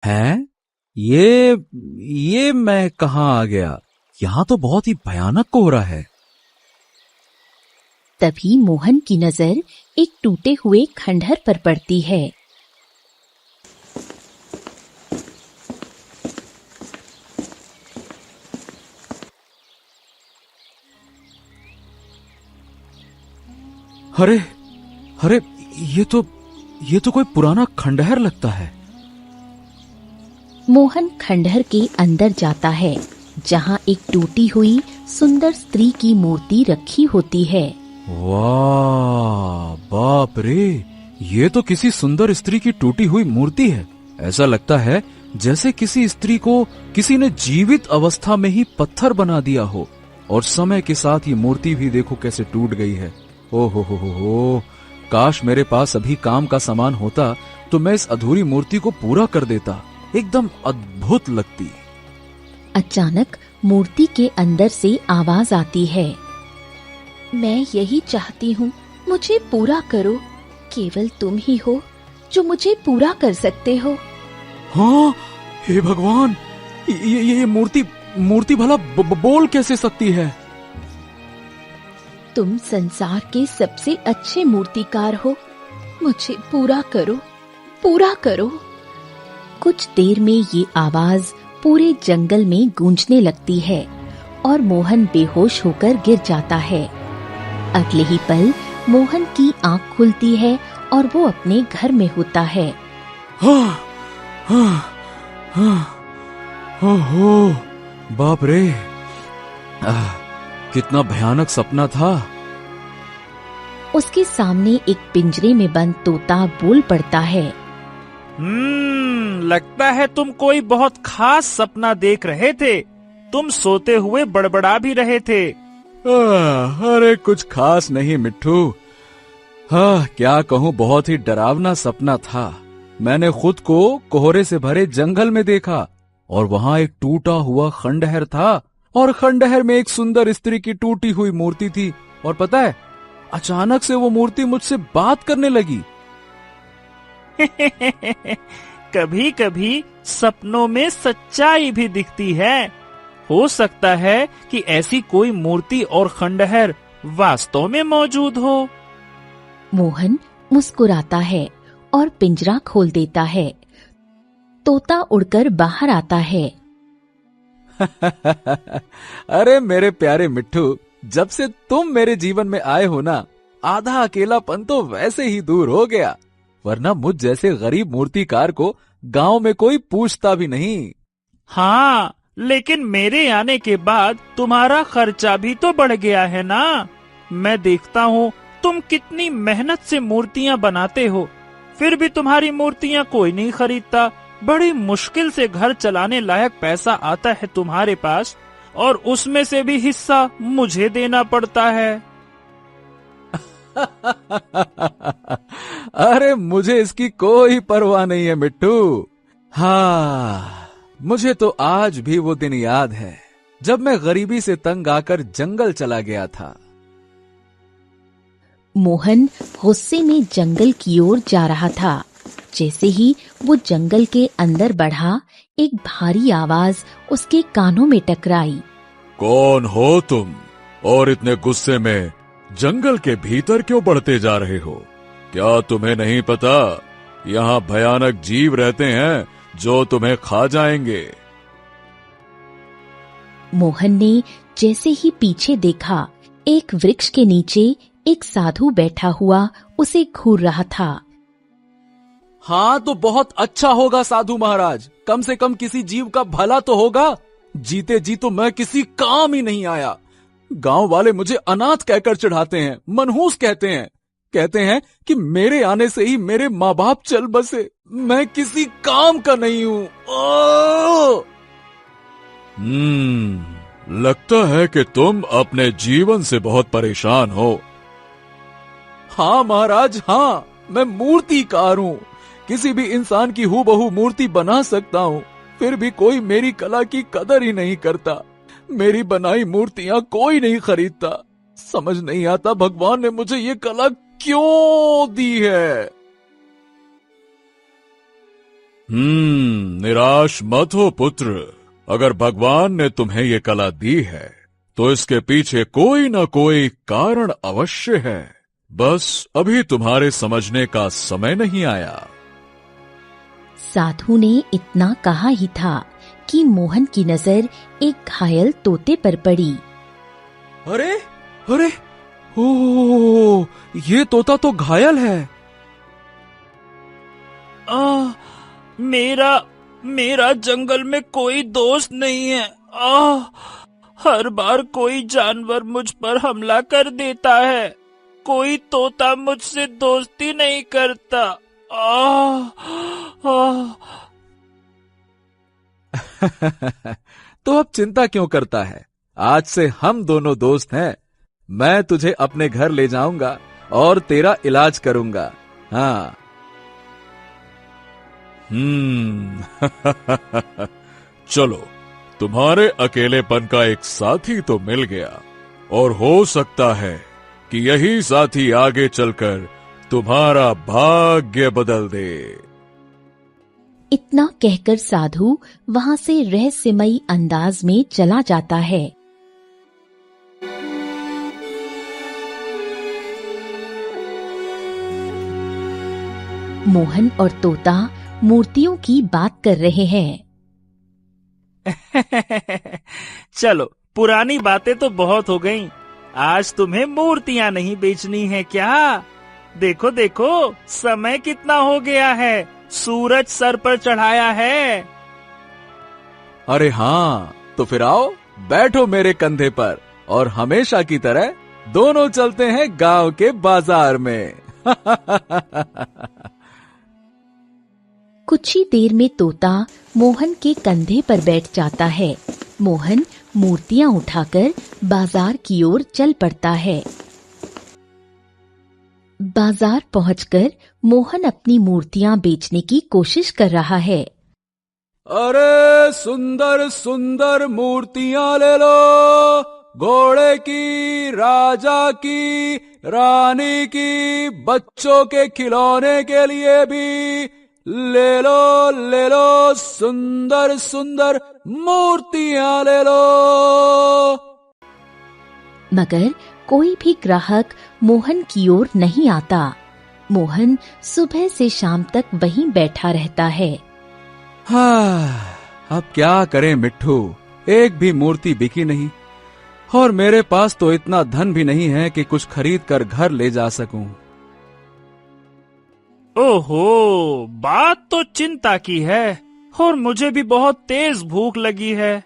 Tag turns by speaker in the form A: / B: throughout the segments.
A: है? ये मैं कहाँ आ गया? यहाँ तो बहुत ही भयानक कोहरा है।
B: तभी मोहन की नजर एक टूटे हुए खंडहर पर पड़ती है।
A: अरे अरे, ये तो कोई पुराना खंडहर लगता है।
B: मोहन खंडहर के अंदर जाता है, जहाँ एक टूटी हुई सुंदर स्त्री की मूर्ति रखी होती है।
A: वाह, बाप रे, ये तो किसी सुंदर स्त्री की टूटी हुई मूर्ति है। ऐसा लगता है जैसे किसी स्त्री को किसी ने जीवित अवस्था में ही पत्थर बना दिया हो, और समय के साथ ये मूर्ति भी देखो कैसे टूट गई है। ओ हो, काश मेरे पास अभी काम का सामान होता तो मैं इस अधूरी मूर्ति को पूरा कर देता। एकदम अद्भुत लगती।
B: अचानक मूर्ति के अंदर से आवाज आती है, मैं यही चाहती हूँ, मुझे पूरा करो। केवल तुम ही हो जो मुझे पूरा कर सकते हो।
A: हाँ, हे भगवान, ये मूर्ति भला बोल कैसे सकती है?
B: तुम संसार के सबसे अच्छे मूर्तिकार हो, मुझे पूरा करो, पूरा करो। कुछ देर में ये आवाज पूरे जंगल में गूंजने लगती है और मोहन बेहोश होकर गिर जाता है। अगले ही पल मोहन की आंख खुलती है और वो अपने घर में होता है।
A: ओहो, बाप रे, कितना भयानक सपना था।
B: उसके सामने एक पिंजरे में बंद तोता बोल पड़ता है,
C: लगता है तुम कोई बहुत खास सपना देख रहे थे। तुम सोते हुए बड़बड़ा भी रहे थे।
A: अरे कुछ खास नहीं मिट्ठू। हाँ, क्या कहूँ, बहुत ही डरावना सपना था। मैंने खुद को कोहरे से भरे जंगल में देखा और वहाँ एक टूटा हुआ खंडहर था, और खंडहर में एक सुंदर स्त्री की टूटी हुई मूर्ति थी। और पता है, अचानक से वो मूर्ति मुझसे बात करने लगी।
C: कभी कभी सपनों में सच्चाई भी दिखती है। हो सकता है कि ऐसी कोई मूर्ति और खंडहर वास्तव में मौजूद हो।
B: मोहन मुस्कुराता है और पिंजरा खोल देता है। तोता उड़कर बाहर आता है।
A: अरे मेरे प्यारे मिट्ठू, जब से तुम मेरे जीवन में आए हो ना, आधा अकेलापन तो वैसे ही दूर हो गया। वरना मुझ जैसे गरीब मूर्तिकार को गांव में कोई पूछता भी नहीं।
C: हाँ, लेकिन मेरे आने के बाद तुम्हारा खर्चा भी तो बढ़ गया है ना। मैं देखता हूँ तुम कितनी मेहनत से मूर्तियाँ बनाते हो, फिर भी तुम्हारी मूर्तियाँ कोई नहीं खरीदता। बड़ी मुश्किल से घर चलाने लायक पैसा आता है तुम्हारे पास, और उसमें से भी हिस्सा मुझे देना पड़ता है।
A: अरे मुझे इसकी कोई परवाह नहीं है मिट्टू। हाँ, मुझे तो आज भी वो दिन याद है जब मैं गरीबी से तंग आकर जंगल चला गया था।
B: मोहन गुस्से में जंगल की ओर जा रहा था। जैसे ही वो जंगल के अंदर बढ़ा, एक भारी आवाज उसके कानों में टकराई।
A: कौन हो तुम, और इतने गुस्से में जंगल के भीतर क्यों बढ़ते जा रहे हो? क्या तुम्हें नहीं पता, यहाँ भयानक जीव रहते हैं जो तुम्हें खा जाएंगे।
B: मोहन ने जैसे ही पीछे देखा, एक वृक्ष के नीचे एक साधु बैठा हुआ उसे घूर रहा था।
A: हाँ, तो बहुत अच्छा होगा साधु महाराज, कम से कम किसी जीव का भला तो होगा। जीते जी तो मैं किसी काम ही नहीं आया। गांव वाले मुझे अनाथ कहकर चढ़ाते हैं, मनहूस कहते हैं कि मेरे आने से ही मेरे माँ बाप चल बसे। मैं किसी काम का नहीं हूँ। लगता है कि तुम अपने जीवन से बहुत परेशान हो। हाँ महाराज, हाँ, मैं मूर्तिकार हूँ। किसी भी इंसान की हूबहू मूर्ति बना सकता हूँ, फिर भी कोई मेरी कला की कदर ही नहीं करता। मेरी बनाई मूर्तियां कोई नहीं खरीदता। समझ नहीं आता भगवान ने मुझे ये कला क्यों दी है। निराश मत हो पुत्र। अगर भगवान ने तुम्हें ये कला दी है तो इसके पीछे कोई न कोई कारण अवश्य है। बस अभी तुम्हारे समझने का समय नहीं आया।
B: साधु ने इतना कहा ही था कि मोहन की नजर एक घायल तोते पर पड़ी।
A: अरे अरे, ओ, ये तोता तो घायल है।
C: मेरा जंगल में कोई दोस्त नहीं है। हर बार कोई जानवर मुझ पर हमला कर देता है। कोई तोता मुझसे दोस्ती नहीं करता।
A: तो अब चिंता क्यों करता है? आज से हम दोनों दोस्त हैं। मैं तुझे अपने घर ले जाऊंगा और तेरा इलाज करूंगा। हाँ। चलो, तुम्हारे अकेलेपन का एक साथी तो मिल गया, और हो सकता है कि यही साथी आगे चलकर तुम्हारा भाग्य बदल दे।
B: इतना कहकर साधु वहां से रहस्यमयी अंदाज में चला जाता है। मोहन और तोता मूर्तियों की बात कर रहे हैं।
C: चलो, पुरानी बातें तो बहुत हो गईं। आज तुम्हें मूर्तियां नहीं बेचनी है क्या? देखो देखो, समय कितना हो गया है। सूरज सर पर चढ़ाया है।
A: अरे हाँ, तो फिर आओ, बैठो मेरे कंधे पर और हमेशा की तरह दोनों चलते हैं गांव के बाजार में।
B: कुछ ही देर में तोता मोहन के कंधे पर बैठ जाता है। मोहन मूर्तियां उठाकर बाजार की ओर चल पड़ता है। बाजार पहुंचकर मोहन अपनी मूर्तियां बेचने की कोशिश कर रहा है।
A: अरे सुंदर सुंदर मूर्तियां ले लो, घोड़े की, राजा की, रानी की, बच्चों के खिलौने के लिए भी ले लो, सुंदर सुंदर मूर्तियां ले लो।
B: मगर कोई भी ग्राहक मोहन की ओर नहीं आता। मोहन सुबह से शाम तक वहीं बैठा रहता है।
A: हाँ, अब क्या करें मिट्ठू, एक भी मूर्ति बिकी नहीं, और मेरे पास तो इतना धन भी नहीं है कि कुछ खरीद कर घर ले जा सकूं।
C: ओहो, बात तो चिंता की है, और मुझे भी बहुत तेज भूख लगी है।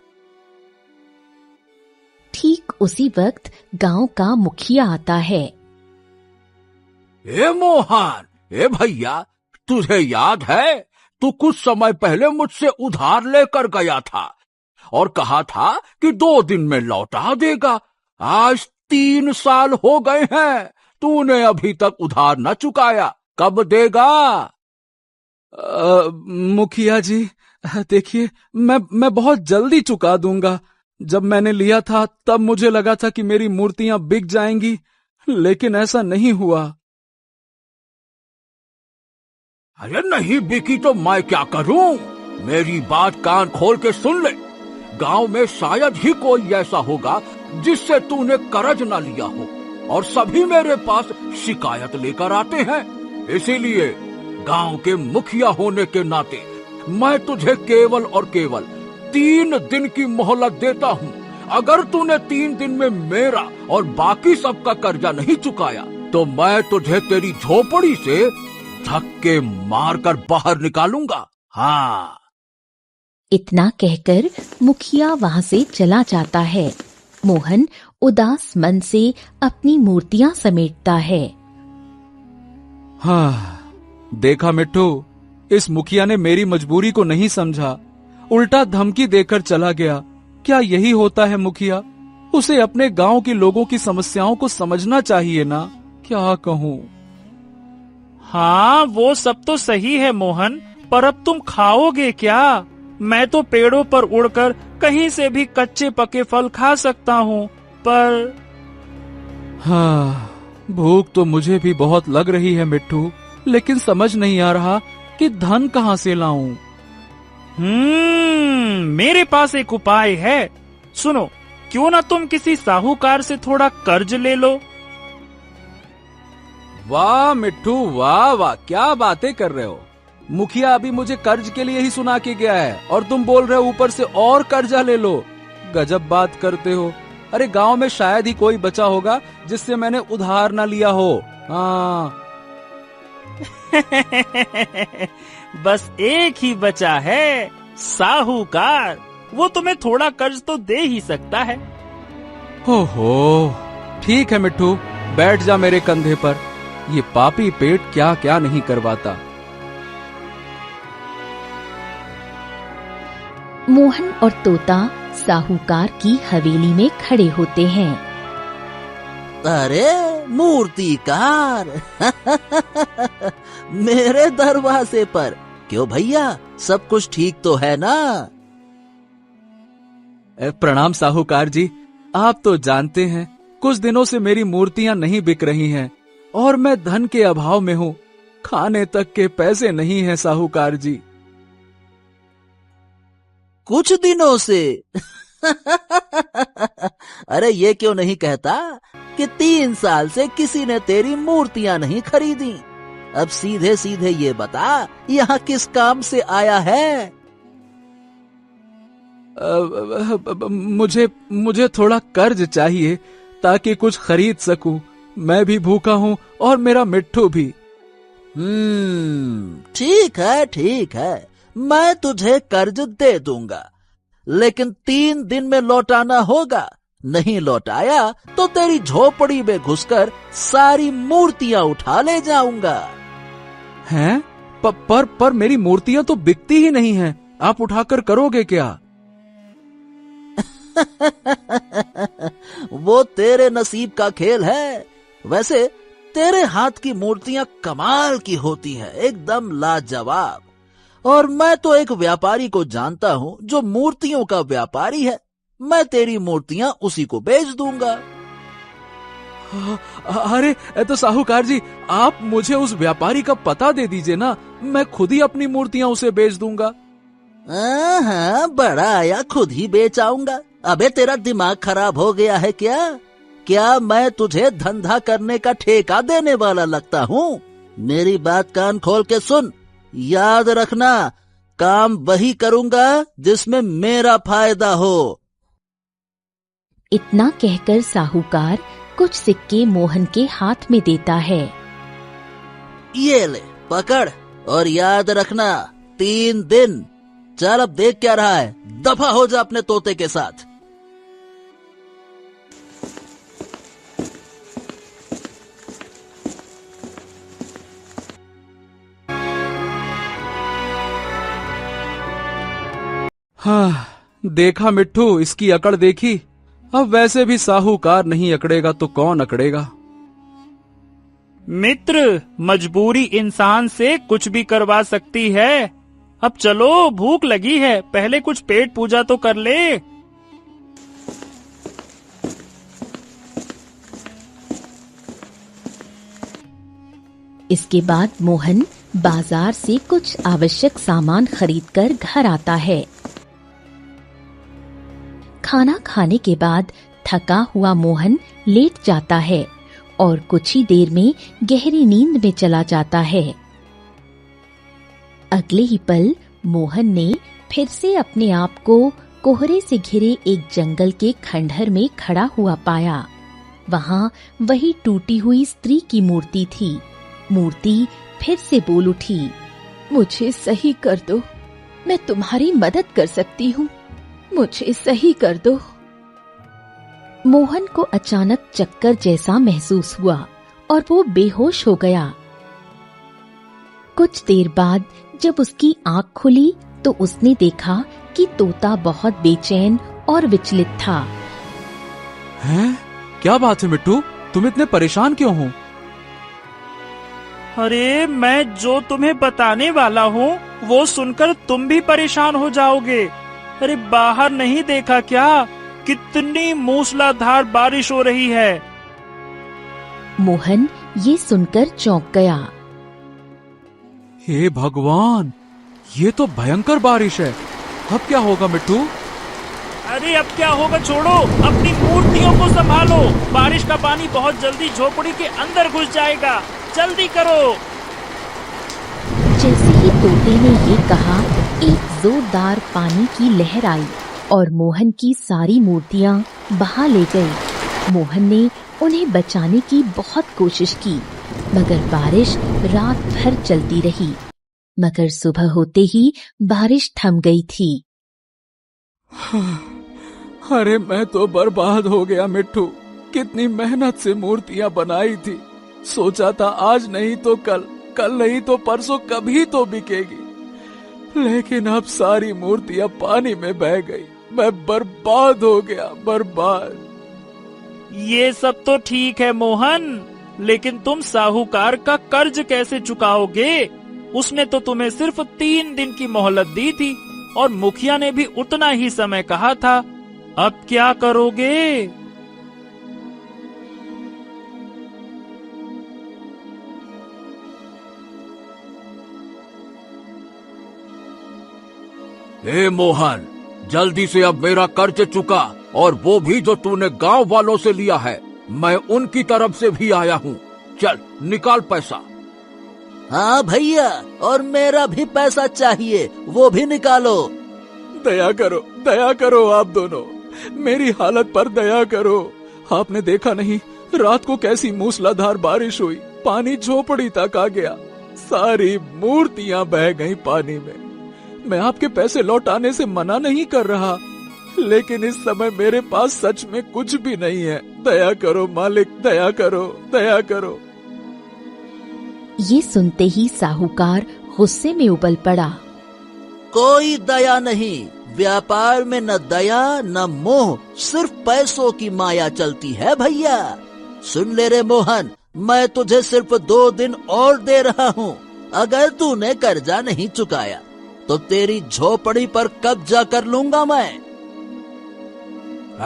B: ठीक उसी वक्त गांव का मुखिया आता है।
D: ए मोहन, ए भैया, तुझे याद है तू कुछ समय पहले मुझसे उधार लेकर गया था और कहा था कि 2 दिन में लौटा देगा। आज 3 साल हो गए हैं, तूने अभी तक उधार न चुकाया, कब देगा?
A: मुखिया जी, देखिए, मैं बहुत जल्दी चुका दूंगा। जब मैंने लिया था तब मुझे लगा था कि मेरी मूर्तियां बिक जाएंगी, लेकिन ऐसा नहीं हुआ।
D: अरे नहीं बिकी तो मैं क्या करूं? मेरी बात कान खोल के सुन ले। गांव में शायद ही कोई ऐसा होगा जिससे तूने कर्ज न लिया हो, और सभी मेरे पास शिकायत लेकर आते हैं। इसीलिए गांव के मुखिया होने के नाते मैं तुझे केवल और केवल 3 दिन की मोहलत देता हूँ। अगर तूने 3 दिन में मेरा और बाकी सबका कर्जा नहीं चुकाया तो मैं तुझे तेरी झोपड़ी से धक्के मारकर बाहर निकालूंगा। हाँ।
B: इतना कहकर मुखिया वहां से चला जाता है। मोहन उदास मन से अपनी मूर्तियां समेटता है।
A: हाँ, देखा मिट्टू, इस मुखिया ने मेरी मजबूरी को नहीं समझा, उल्टा धमकी देकर चला गया। क्या यही होता है मुखिया? उसे अपने गांव के लोगों की समस्याओं को समझना चाहिए ना। क्या कहूँ?
C: हाँ, वो सब तो सही है मोहन, पर अब तुम खाओगे क्या? मैं तो पेड़ों पर उड़कर कहीं से भी कच्चे पके फल खा सकता हूँ, पर
A: हाँ, भूख तो मुझे भी बहुत लग रही है मिट्टू, लेकिन समझ नहीं आ रहा कि धन कहाँ से लाऊं।
C: मेरे पास एक उपाय है। सुनो, क्यों ना तुम किसी साहूकार से थोड़ा कर्ज ले लो।
A: वाह मिट्टू, वाह वाह, क्या बातें कर रहे हो। मुखिया अभी मुझे कर्ज के लिए ही सुना के गया है और तुम बोल रहे हो ऊपर से और कर्जा ले लो। गजब बात करते हो। अरे गांव में शायद ही कोई बचा होगा जिससे मैंने उधार ना लिया हो। हाँ।
C: बस एक ही बचा है, साहूकार। वो तुम्हें थोड़ा कर्ज तो दे ही सकता है।
A: हो, ठीक है मिट्टू, बैठ जा मेरे कंधे पर। ये पापी पेट क्या क्या नहीं करवाता।
B: मोहन और तोता साहूकार की हवेली में खड़े होते हैं।
E: अरे मूर्तिकार, मेरे दरवाजे पर। क्यों भैया, सब कुछ ठीक तो है ना?
A: प्रणाम साहूकार जी। आप तो जानते हैं कुछ दिनों से मेरी मूर्तियां नहीं बिक रही हैं और मैं धन के अभाव में हूँ। खाने तक के पैसे नहीं हैं साहूकार जी।
E: कुछ दिनों से? अरे ये क्यों नहीं कहता कि 3 साल से किसी ने तेरी मूर्तियां नहीं खरीदी। अब सीधे सीधे ये बता, यहाँ किस काम से आया है?
A: मुझे थोड़ा कर्ज चाहिए ताकि कुछ खरीद सकूं। मैं भी भूखा हूँ और मेरा मिट्टू भी।
E: ठीक है, ठीक है, मैं तुझे कर्ज दे दूंगा, लेकिन 3 दिन में लौटाना होगा। नहीं लौटाया तो तेरी झोपड़ी में घुसकर सारी मूर्तियां उठा ले जाऊंगा।
A: हैं? पर मेरी मूर्तियां तो बिकती ही नहीं हैं। आप उठाकर करोगे क्या?
E: वो तेरे नसीब का खेल है। वैसे तेरे हाथ की मूर्तियां कमाल की होती हैं, एकदम लाजवाब। और मैं तो एक व्यापारी को जानता हूँ जो मूर्तियों का व्यापारी है। मैं तेरी मूर्तियां उसी को बेच दूंगा।
A: अरे तो साहूकार जी, आप मुझे उस व्यापारी का पता दे दीजिए ना, मैं खुद ही अपनी मूर्तियां उसे बेच दूंगा।
E: हाँ, बड़ा आया, खुद ही बेच आऊंगा। अबे तेरा दिमाग खराब हो गया है क्या? क्या मैं तुझे धंधा करने का ठेका देने वाला लगता हूँ? मेरी बात कान खोल के सुन, याद रखना, काम वही करूंगा जिसमें मेरा फायदा हो।
B: इतना कहकर साहूकार कुछ सिक्के मोहन के हाथ में देता है।
E: ये ले, पकड़, और याद रखना 3 दिन। चल अब देख क्या रहा है, दफा हो जा अपने तोते के साथ।
A: हाँ, देखा मिट्टू, इसकी अकड़ देखी। अब वैसे भी साहूकार नहीं अकड़ेगा तो कौन अकड़ेगा।
C: मित्र, मजबूरी इंसान से कुछ भी करवा सकती है। अब चलो, भूख लगी है, पहले कुछ पेट पूजा तो कर ले।
B: इसके बाद मोहन बाजार से कुछ आवश्यक सामान खरीदकर घर आता है। खाना खाने के बाद थका हुआ मोहन लेट जाता है और कुछ ही देर में गहरी नींद में चला जाता है। अगले ही पल मोहन ने फिर से अपने आप को कोहरे से घिरे एक जंगल के खंडहर में खड़ा हुआ पाया। वहां वही टूटी हुई स्त्री की मूर्ति थी। मूर्ति फिर से बोल उठी, मुझे सही कर दो, मैं तुम्हारी मदद कर सकती हूँ, मुझे सही कर दो। मोहन को अचानक चक्कर जैसा महसूस हुआ और वो बेहोश हो गया। कुछ देर बाद जब उसकी आंख खुली तो उसने देखा कि तोता बहुत बेचैन और विचलित था।
A: हैं? क्या बात है मिट्टू, तुम इतने परेशान क्यों हो?
C: अरे, मैं जो तुम्हें बताने वाला हूँ वो सुनकर तुम भी परेशान हो जाओगे। अरे, बाहर नहीं देखा क्या? कितनी मूसलाधार बारिश हो रही है।
B: मोहन ये सुनकर चौंक गया।
A: हे भगवान, ये तो भयंकर बारिश है। अब क्या होगा मिट्टू?
C: अरे अब क्या होगा छोड़ो, अपनी मूर्तियों को संभालो। बारिश का पानी बहुत जल्दी झोपड़ी के अंदर घुस जाएगा, जल्दी करो।
B: जैसे ही तोते ने ये कहा, एक जोरदार पानी की लहर आई और मोहन की सारी मूर्तियां बहा ले गई। मोहन ने उन्हें बचाने की बहुत कोशिश की, मगर बारिश रात भर चलती रही। मगर सुबह होते ही बारिश थम गई थी।
A: अरे मैं तो बर्बाद हो गया मिट्टू। कितनी मेहनत से मूर्तियां बनाई थी। सोचा था आज नहीं तो कल, कल नहीं तो परसों कभी तो बिकेगी, लेकिन अब सारी मूर्तियां पानी में बह गई। मैं बर्बाद हो गया, बर्बाद।
C: ये सब तो ठीक है मोहन, लेकिन तुम साहूकार का कर्ज कैसे चुकाओगे? उसने तो तुम्हें सिर्फ 3 दिन की मोहलत दी थी और मुखिया ने भी उतना ही समय कहा था। अब क्या करोगे?
D: हे मोहन, जल्दी से अब मेरा कर्ज चुका, और वो भी जो तूने गांव वालों से लिया है। मैं उनकी तरफ से भी आया हूँ। चल निकाल पैसा।
E: हाँ भैया, और मेरा भी पैसा चाहिए, वो भी निकालो।
A: दया करो आप दोनों, मेरी हालत पर दया करो। आपने देखा नहीं रात को कैसी मूसलाधार बारिश हुई, पानी झोपड़ी तक आ गया, सारी मूर्तियां बह गईं पानी में। मैं आपके पैसे लौटाने से मना नहीं कर रहा, लेकिन इस समय मेरे पास सच में कुछ भी नहीं है। दया करो मालिक, दया करो, दया करो।
B: ये सुनते ही साहूकार गुस्से में उबल पड़ा।
E: कोई दया नहीं, व्यापार में न दया न मोह, सिर्फ पैसों की माया चलती है भैया। सुन ले रे मोहन, मैं तुझे सिर्फ 2 दिन और दे रहा हूँ। अगर तूने कर्जा नहीं चुकाया तो तेरी झोपड़ी पर कब्जा कर लूंगा मैं।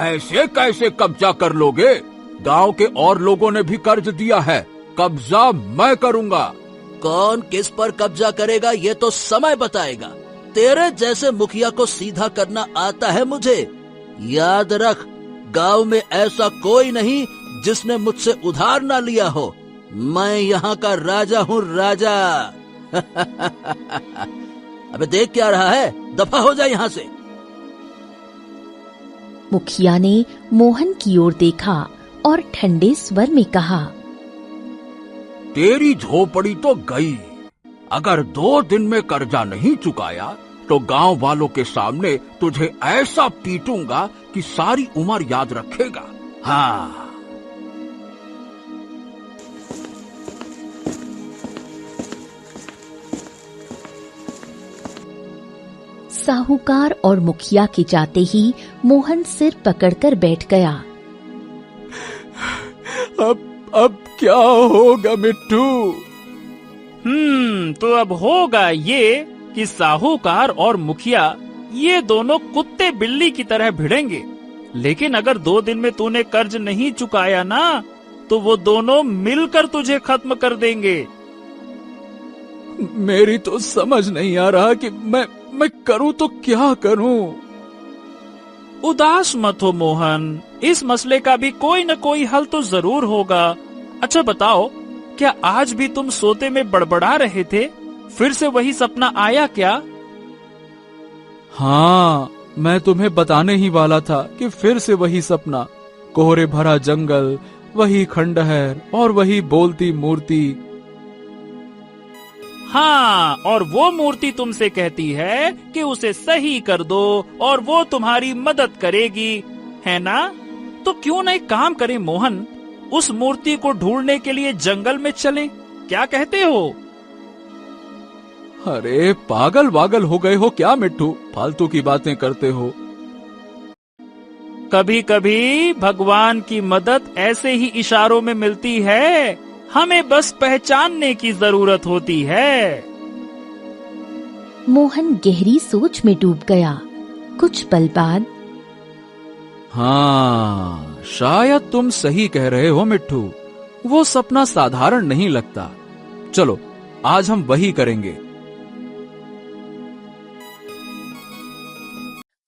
D: ऐसे कैसे कब्जा कर लोगे? गांव के और लोगों ने भी कर्ज दिया है, कब्जा मैं करूंगा।
E: कौन किस पर कब्जा करेगा ये तो समय बताएगा। तेरे जैसे मुखिया को सीधा करना आता है मुझे। याद रख, गांव में ऐसा कोई नहीं जिसने मुझसे उधार ना लिया हो। मैं यहाँ का राजा हूँ, राजा। अबे देख क्या रहा है, दफा हो जा यहाँ से।
B: मुखिया ने मोहन की ओर देखा और ठंडे स्वर में कहा,
D: तेरी झोपड़ी तो गई। अगर 2 दिन में कर्जा नहीं चुकाया तो गांव वालों के सामने तुझे ऐसा पीटूंगा कि सारी उम्र याद रखेगा। हाँ।
B: साहूकार और मुखिया के जाते ही मोहन सिर पकड़कर बैठ गया।
A: अब क्या होगा मिट्टू?
C: तो अब होगा ये कि साहूकार और मुखिया ये दोनों कुत्ते बिल्ली की तरह भिड़ेंगे। लेकिन अगर 2 दिन में तूने कर्ज नहीं चुकाया ना, तो वो दोनों मिलकर तुझे खत्म कर देंगे।
A: मेरी तो समझ नहीं आ रहा कि मैं करूं तो क्या करूं।
C: उदास मत हो मोहन, इस मसले का भी कोई न कोई हल तो जरूर होगा। अच्छा बताओ, क्या आज भी तुम सोते में बड़बड़ा रहे थे? फिर से वही सपना आया क्या?
A: हाँ, मैं तुम्हें बताने ही वाला था कि फिर से वही सपना। कोहरे भरा जंगल, वही खंडहर और वही बोलती मूर्ति।
C: हाँ, और वो मूर्ति तुमसे कहती है कि उसे सही कर दो और वो तुम्हारी मदद करेगी, है ना? तो क्यों न एक काम करें मोहन, उस मूर्ति को ढूंढने के लिए जंगल में चलें? क्या कहते हो?
A: अरे पागल वागल हो गए हो क्या मिट्टू? फालतू की बातें करते हो।
C: कभी कभी भगवान की मदद ऐसे ही इशारों में मिलती है, हमें बस पहचानने की जरूरत होती है।
B: मोहन गहरी सोच में डूब गया। कुछ पल बाद,
A: हाँ, शायद तुम सही कह रहे हो मिट्टू, वो सपना साधारण नहीं लगता। चलो आज हम वही करेंगे।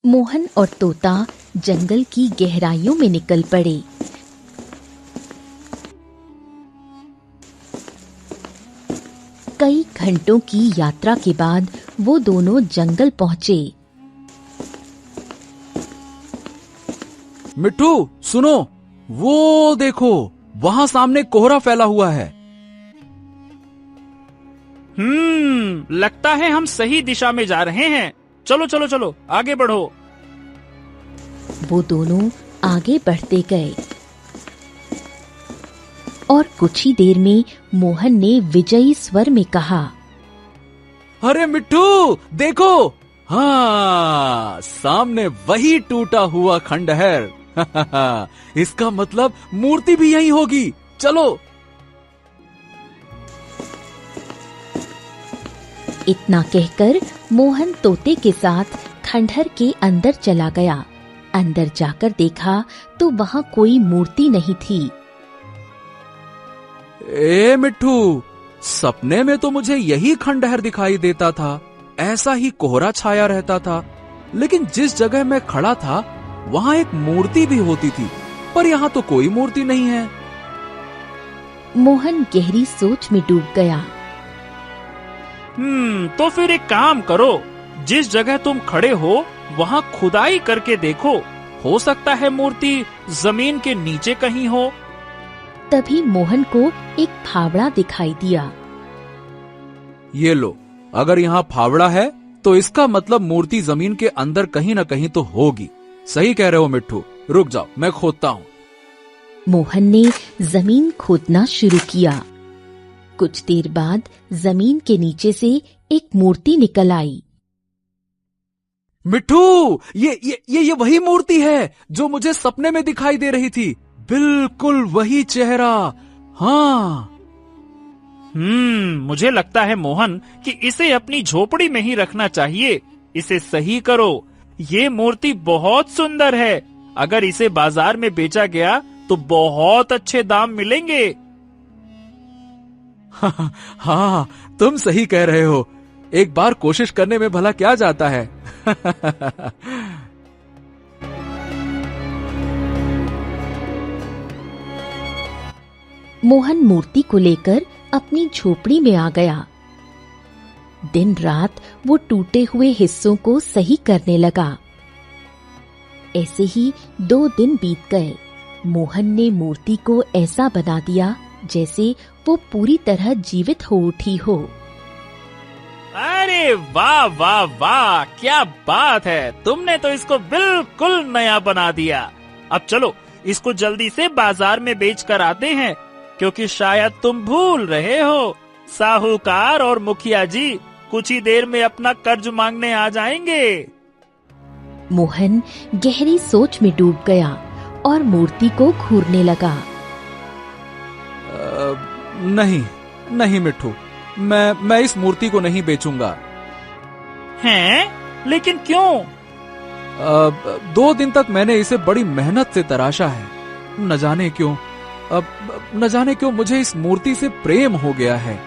B: मोहन और तोता जंगल की गहराइयों में निकल पड़े। कई घंटों की यात्रा के बाद वो दोनों जंगल पहुंचे।
A: मिट्ठू सुनो, वो देखो, वहां सामने कोहरा फैला हुआ है।
C: लगता है हम सही दिशा में जा रहे हैं। चलो चलो चलो, आगे बढ़ो।
B: वो दोनों आगे बढ़ते गए और कुछ ही देर में मोहन ने विजयी स्वर में कहा,
A: अरे मिट्ठू देखो, हाँ सामने वही टूटा हुआ खंडहर। इसका मतलब मूर्ति भी यही होगी, चलो।
B: इतना कहकर मोहन तोते के साथ खंडहर के अंदर चला गया। अंदर जाकर देखा तो वहां कोई मूर्ति नहीं थी।
A: ए मिट्ठू, सपने में तो मुझे यही खंडहर दिखाई देता था, ऐसा ही कोहरा छाया रहता था, लेकिन जिस जगह मैं खड़ा था वहां एक मूर्ति भी होती थी, पर यहाँ तो कोई मूर्ति नहीं है।
B: मोहन गहरी सोच में डूब गया।
C: तो फिर एक काम करो, जिस जगह तुम खड़े हो वहाँ खुदाई करके देखो, हो सकता है मूर्ति जमीन के नीचे कहीं हो।
B: तभी मोहन को एक फावड़ा दिखाई दिया।
A: ये लो, अगर यहाँ फावड़ा है तो इसका मतलब मूर्ति जमीन के अंदर कहीं न कहीं तो होगी। सही कह रहे हो मिट्ठू, रुक जाओ मैं खोदता हूँ।
B: मोहन ने जमीन खोदना शुरू किया। कुछ देर बाद जमीन के नीचे से एक मूर्ति निकल आई।
A: मिट्ठू, ये वही मूर्ति है जो मुझे सपने में दिखाई दे रही थी, बिल्कुल वही चेहरा। हाँ।
C: मुझे लगता है मोहन कि इसे अपनी झोपड़ी में ही रखना चाहिए। इसे सही करो, ये मूर्ति बहुत सुंदर है। अगर इसे बाजार में बेचा गया तो बहुत अच्छे दाम मिलेंगे।
A: हाँ, तुम सही कह रहे हो। एक बार कोशिश करने में भला क्या जाता है।
B: मोहन मूर्ति को लेकर अपनी झोपड़ी में आ गया। दिन रात वो टूटे हुए हिस्सों को सही करने लगा। ऐसे ही 2 दिन बीत गए। मोहन ने मूर्ति को ऐसा बना दिया जैसे वो पूरी तरह जीवित हो उठी हो।
C: अरे वाह वाह वाह, क्या बात है, तुमने तो इसको बिल्कुल नया बना दिया। अब चलो इसको जल्दी से बाजार में बेच कर आते हैं, क्योंकि शायद तुम भूल रहे हो, साहूकार और मुखिया जी कुछ ही देर में अपना कर्ज मांगने आ जाएंगे।
B: मोहन गहरी सोच में डूब गया और मूर्ति को घूरने लगा।
A: नहीं मिट्ठू, मैं इस मूर्ति को नहीं बेचूंगा।
C: हैं? लेकिन क्यों?
A: 2 दिन तक मैंने इसे बड़ी मेहनत से तराशा है। न जाने क्यों मुझे इस मूर्ति से प्रेम हो गया है।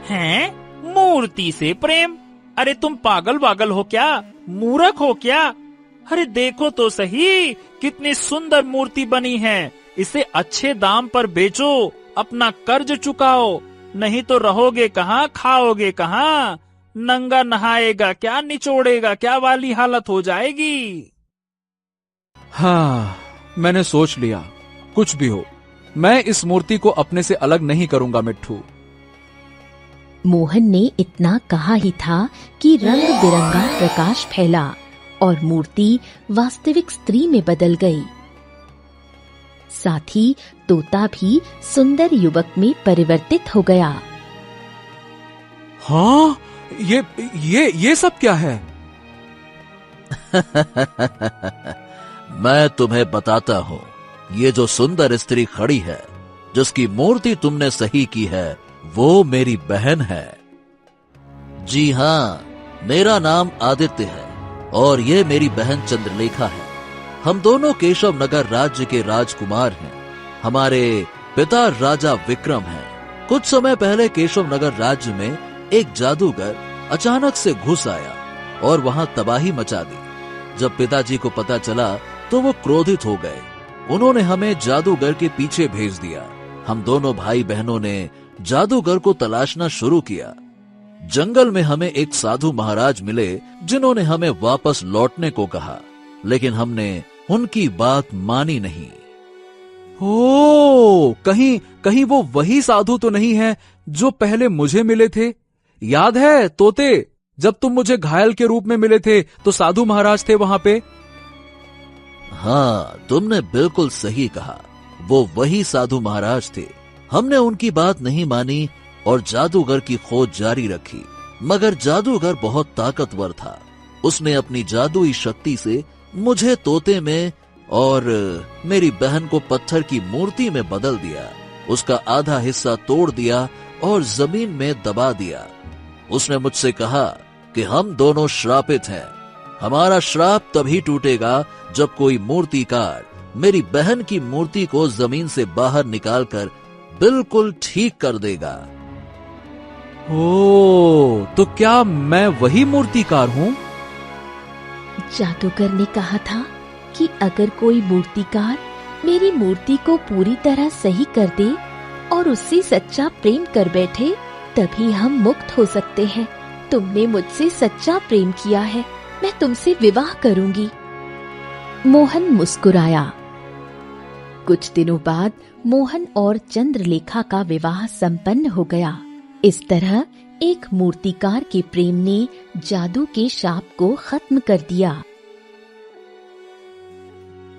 C: हैं? मूर्ति से प्रेम? अरे तुम पागल वागल हो क्या? मूर्ख हो क्या? अरे देखो तो सही, कितनी सुंदर मूर्ति बनी है। इसे अच्छे दाम पर बेचो, अपना कर्ज चुकाओ, नहीं तो रहोगे कहाँ, खाओगे कहाँ? नंगा नहाएगा क्या, निचोड़ेगा क्या वाली हालत हो जाएगी।
A: हाँ, मैंने सोच लिया, कुछ भी हो, मैं इस मूर्ति को अपने से अलग नहीं करूंगा मिट्ठू।
B: मोहन ने इतना कहा ही था कि रंग बिरंगा प्रकाश फैला और मूर्ति वास्तविक स्त्री में बदल गई। साथ ही तोता भी सुंदर युवक में परिवर्तित हो गया।
A: हाँ, ये सब क्या है?
E: मैं तुम्हें बताता हूँ। ये जो सुंदर स्त्री खड़ी है, जिसकी मूर्ति तुमने सही की है, वो मेरी बहन है। जी हाँ, मेरा नाम आदित्य है और ये मेरी बहन चंद्रलेखा है। हम दोनों केशव नगर राज्य के राजकुमार हैं। हमारे पिता राजा विक्रम हैं। कुछ समय पहले केशव नगर राज्य में एक जादूगर अचानक से घुस आया और वहां तबाही मचा दी। जब पिताजी को पता चला तो वो क्रोधित हो गए। उन्होंने हमें जादूगर के पीछे भेज दिया। हम दोनों भाई बहनों ने जादूगर को तलाशना शुरू किया। जंगल में हमें एक साधु महाराज मिले जिन्होंने हमें वापस लौटने को कहा, लेकिन हमने उनकी बात मानी नहीं।
A: ओ, कहीं वो वही साधु तो नहीं है जो पहले मुझे मिले थे? याद है तोते, जब तुम मुझे घायल के रूप में मिले थे तो साधु महाराज थे वहां पे?
E: हाँ, तुमने बिल्कुल सही कहा, वो वही साधु महाराज थे। हमने उनकी बात नहीं मानी और जादूगर की खोज जारी रखी, मगर जादूगर बहुत ताकतवर था। उसने अपनी जादुई शक्ति से मुझे तोते में और मेरी बहन को पत्थर की मूर्ति में बदल दिया। उसका आधा हिस्सा तोड़ दिया और जमीन में दबा दिया। उसने मुझसे कहा कि हम दोनों श्रापित हैं। हमारा श्राप तभी टूटेगा जब कोई मूर्तिकार मेरी बहन की मूर्ति को जमीन से बाहर निकालकर बिल्कुल ठीक कर देगा।
A: ओ, तो क्या मैं वही मूर्तिकार हूँ?
B: जादूगर ने कहा था कि अगर कोई मूर्तिकार मेरी मूर्ति को पूरी तरह सही कर दे और उससे सच्चा प्रेम कर बैठे, तभी हम मुक्त हो सकते हैं। तुमने मुझसे सच्चा प्रेम किया है, मैं तुमसे विवाह करूंगी। मोहन मुस्कुराया। कुछ दिनों बाद मोहन और चंद्रलेखा का विवाह संपन्न हो गया। इस तरह एक मूर्तिकार के प्रेम ने जादू के शाप को खत्म कर दिया।